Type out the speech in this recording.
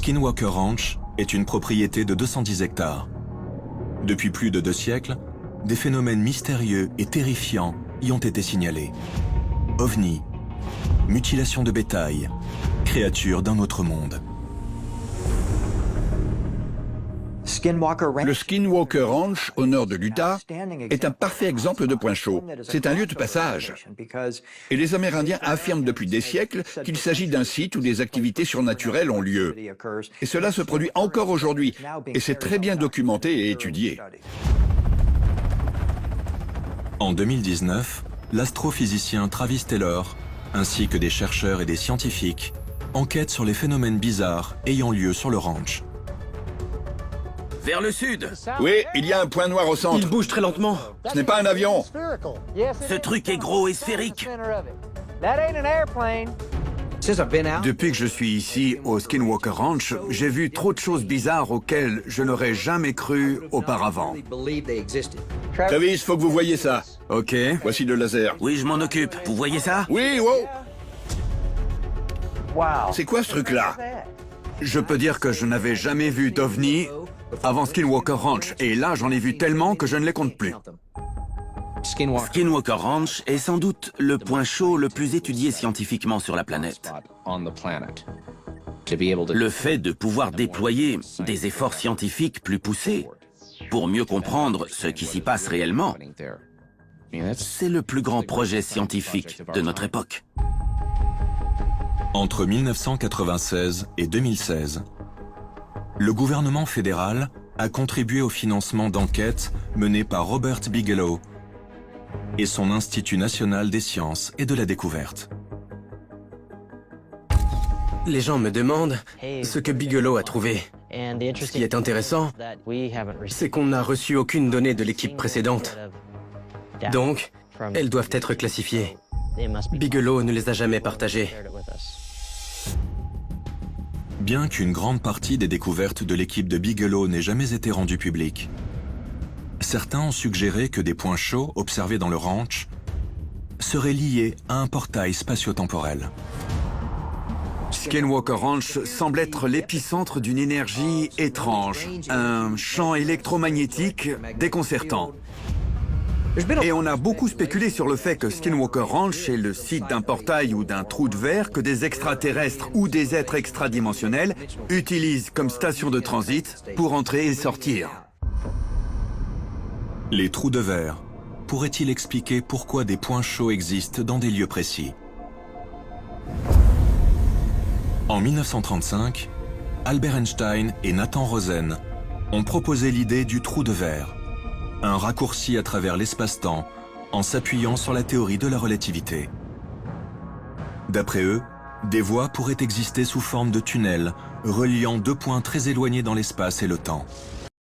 Skinwalker Ranch est une propriété de 210 hectares. Depuis plus de 2 siècles, des phénomènes mystérieux et terrifiants y ont été signalés. OVNI, mutilation de bétail, créatures d'un autre monde. Le Skinwalker Ranch, au nord de l'Utah, est un parfait exemple de point chaud. C'est un lieu de passage. Et les Amérindiens affirment depuis des siècles qu'il s'agit d'un site où des activités surnaturelles ont lieu. Et cela se produit encore aujourd'hui. Et c'est très bien documenté et étudié. En 2019, l'astrophysicien Travis Taylor, ainsi que des chercheurs et des scientifiques, enquêtent sur les phénomènes bizarres ayant lieu sur le ranch. Vers le sud. Oui, il y a un point noir au centre. Il bouge très lentement. Ce n'est pas un avion. Ce truc est gros et sphérique. Depuis que je suis ici, au Skinwalker Ranch, j'ai vu trop de choses bizarres auxquelles je n'aurais jamais cru auparavant. Travis, faut que vous voyez ça. Ok. Voici le laser. Oui, je m'en occupe. Vous voyez ça? Oui, wow. C'est quoi ce truc-là? Je peux dire que je n'avais jamais vu d'OVNI avant Skinwalker Ranch, et là j'en ai vu tellement que je ne les compte plus. Skinwalker Ranch est sans doute le point chaud le plus étudié scientifiquement sur la planète. Le fait de pouvoir déployer des efforts scientifiques plus poussés pour mieux comprendre ce qui s'y passe réellement, c'est le plus grand projet scientifique de notre époque. Entre 1996 et 2016, le gouvernement fédéral a contribué au financement d'enquêtes menées par Robert Bigelow et son Institut national des sciences et de la découverte. Les gens me demandent ce que Bigelow a trouvé. Ce qui est intéressant, c'est qu'on n'a reçu aucune donnée de l'équipe précédente. Donc, elles doivent être classifiées. Bigelow ne les a jamais partagées. Bien qu'une grande partie des découvertes de l'équipe de Bigelow n'ait jamais été rendue publique, certains ont suggéré que des points chauds observés dans le ranch seraient liés à un portail spatio-temporel. Skinwalker Ranch semble être l'épicentre d'une énergie étrange, un champ électromagnétique déconcertant. Et on a beaucoup spéculé sur le fait que Skinwalker Ranch est le site d'un portail ou d'un trou de verre que des extraterrestres ou des êtres extradimensionnels utilisent comme station de transit pour entrer et sortir. Les trous de verre pourraient-ils expliquer pourquoi des points chauds existent dans des lieux précis? En 1935, Albert Einstein et Nathan Rosen ont proposé l'idée du trou de verre, un raccourci à travers l'espace-temps en s'appuyant sur la théorie de la relativité. D'après eux, des voies pourraient exister sous forme de tunnels reliant deux points très éloignés dans l'espace et le temps.